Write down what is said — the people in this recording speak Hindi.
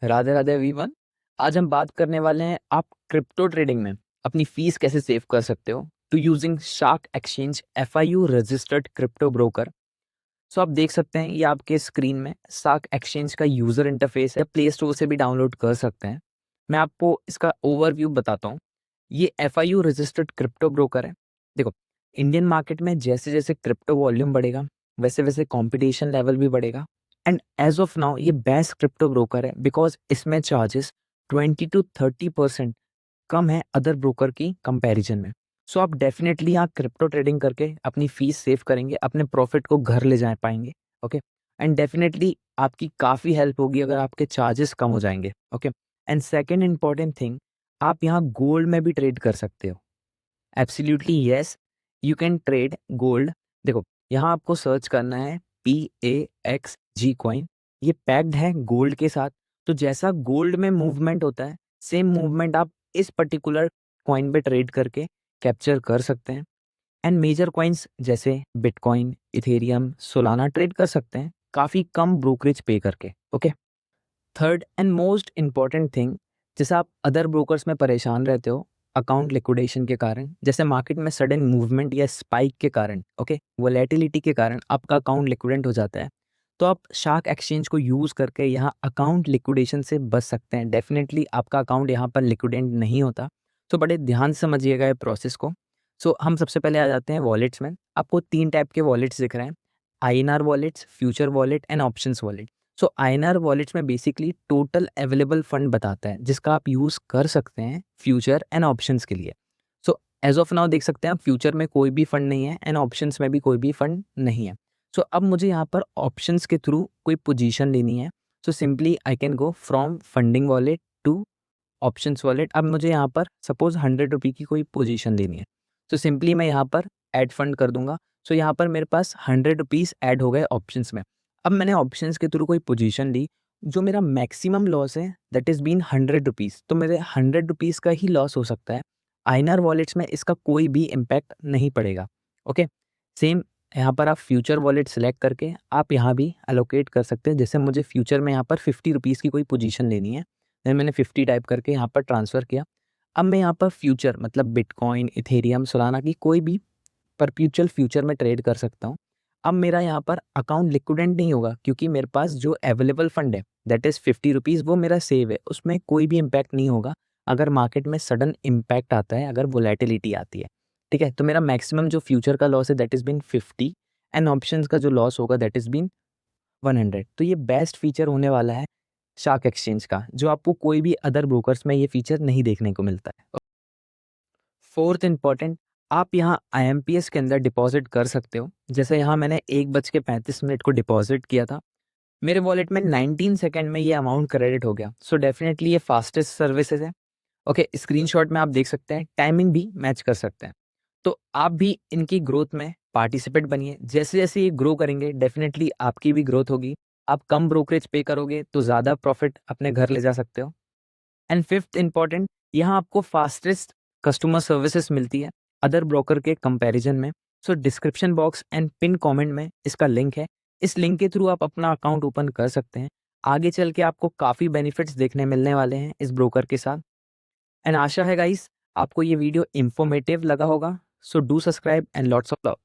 राधे राधे एवरीवन। आज हम बात करने वाले हैं आप क्रिप्टो ट्रेडिंग में अपनी फीस कैसे सेव कर सकते हो to using Shark Exchange FIU registered crypto broker. So आप देख सकते हैं ये आपके स्क्रीन में शार्क एक्सचेंज का यूजर इंटरफेस है, प्ले स्टोर से भी डाउनलोड कर सकते हैं। मैं आपको इसका ओवरव्यू बताता हूँ। ये FIU रजिस्टर्ड क्रिप्टो ब्रोकर है। देखो, इंडियन मार्केट में जैसे जैसे क्रिप्टो वॉल्यूम बढ़ेगा वैसे वैसे कंपटीशन लेवल भी बढ़ेगा। एंड एज ऑफ नाउ ये बेस्ट क्रिप्टो ब्रोकर है बिकॉज इसमें चार्जेस 20 to 30% कम है अदर ब्रोकर की कंपैरिजन में। सो आप डेफिनेटली यहाँ क्रिप्टो ट्रेडिंग करके अपनी फीस सेव करेंगे, अपने प्रॉफिट को घर ले जा पाएंगे। ओके, एंड डेफिनेटली आपकी काफ़ी हेल्प होगी अगर आपके चार्जेस कम हो जाएंगे। Okay, and second important thing, आप यहाँ गोल्ड में भी ट्रेड कर सकते हो। Absolutely yes, you can trade gold. देखो, यहाँ आपको सर्च करना है PAXG कॉइन। ये पैक्ड है गोल्ड के साथ, तो जैसा गोल्ड में मूवमेंट होता है सेम मूवमेंट आप इस पर्टिकुलर कॉइन पे ट्रेड करके कैप्चर कर सकते हैं। एंड मेजर कॉइन्स जैसे बिटकॉइन, इथेरियम, सोलाना ट्रेड कर सकते हैं काफ़ी कम ब्रोकरेज पे करके। Okay, third and most important thing, जैसे आप अदर ब्रोकर्स में परेशान रहते हो अकाउंट लिक्विडेशन के कारण, जैसे मार्केट में सडन मूवमेंट या स्पाइक के कारण, ओके, वोलेटिलिटी के कारण आपका अकाउंट लिक्विडेट हो जाता है, तो आप शार्क एक्सचेंज को यूज़ करके यहाँ अकाउंट लिक्विडेशन से बच सकते हैं। डेफिनेटली आपका अकाउंट यहाँ पर लिक्विडेट नहीं होता। तो बड़े ध्यान से समझिएगा ये प्रोसेस को। सो हम सबसे पहले आ जाते हैं वॉलेट्स में। आपको 3 टाइप के वॉलेट्स दिख रहे हैं, INR wallets, future wallet and options wallet. So INR wallets में बेसिकली टोटल अवेलेबल फंड बताता है जिसका आप यूज़ कर सकते हैं फ्यूचर एंड ऑप्शंस के लिए। सो एज ऑफ नाउ देख सकते हैं फ्यूचर में कोई भी फंड नहीं है एंड ऑप्शंस में भी कोई भी फंड नहीं है। सो अब मुझे यहाँ पर ऑप्शंस के थ्रू कोई पोजीशन लेनी है। So simply I can go from funding wallet two options wallet. अब मुझे यहाँ पर सपोज 100 रुपये की कोई पोजीशन लेनी है, तो सिंपली मैं यहाँ पर ऐड फंड कर दूंगा। सो यहाँ पर मेरे पास 100 रुपीज़ ऐड हो गए ऑप्शंस में। अब मैंने ऑप्शंस के थ्रू कोई पोजीशन ली, जो मेरा मैक्सिमम लॉस है दैट इज़ बीन 100 रुपीज़, तो मेरे 100 रुपीज़ का ही लॉस हो सकता है। INR वॉलेट्स में इसका कोई भी इम्पैक्ट नहीं पड़ेगा। ओके, सेम यहाँ पर आप फ्यूचर वॉलेट सेलेक्ट करके आप यहाँ भी एलोकेट कर सकते हैं। जैसे मुझे फ्यूचर में यहाँ पर 50 रुपीज़ की कोई पोजीशन लेनी है, देन मैंने 50 टाइप करके यहाँ पर ट्रांसफ़र किया। अब मैं यहाँ पर फ्यूचर मतलब बिटकॉइन, इथेरियम, सोलाना की कोई भी परपेचुअल फ्यूचर में ट्रेड कर सकता हूँ। अब मेरा यहाँ पर अकाउंट लिक्विडेट नहीं होगा क्योंकि मेरे पास जो अवेलेबल फंड है दैट इज़ 50 रुपीज़, वो मेरा सेव है, उसमें कोई भी इम्पैक्ट नहीं होगा अगर मार्केट में सडन इम्पैक्ट आता है, अगर वोलेटिलिटी आती है। ठीक है, तो मेरा मैक्सिमम जो फ्यूचर का लॉस है that is been 50 and options का जो लॉस होगा दैट इज़ बीन 100। तो ये बेस्ट फीचर होने वाला है शार्क एक्सचेंज का, जो आपको कोई भी अदर ब्रोकर्स में ये फीचर नहीं देखने को मिलता है। फोर्थ इंपॉर्टेंट, आप यहाँ IMPS के अंदर डिपॉजिट कर सकते हो। जैसे यहाँ मैंने 1:35 को डिपॉजिट किया था, मेरे वॉलेट में 19 सेकंड में ये अमाउंट क्रेडिट हो गया। सो डेफिनेटली ये फास्टेस्ट सर्विसेज है। ओके, स्क्रीनशॉट में आप देख सकते हैं, टाइमिंग भी मैच कर सकते हैं। तो आप भी इनकी ग्रोथ में पार्टिसिपेट बनिए। जैसे जैसे ये ग्रो करेंगे डेफिनेटली आपकी भी ग्रोथ होगी। आप कम ब्रोकरेज पे करोगे तो ज़्यादा प्रॉफिट अपने घर ले जा सकते हो। एंड फिफ्थ इंपॉर्टेंट, यहाँ आपको फास्टेस्ट कस्टमर सर्विसेज मिलती है अदर ब्रोकर के कंपैरिजन में। So description box and pin comment में इसका लिंक है। इस लिंक के थ्रू आप अपना अकाउंट ओपन कर सकते हैं। आगे चल के आपको काफ़ी बेनिफिट्स देखने मिलने वाले हैं इस ब्रोकर के साथ। एंड आशा है गाइस आपको ये वीडियो इंफॉर्मेटिव लगा होगा। So do subscribe and lots of love.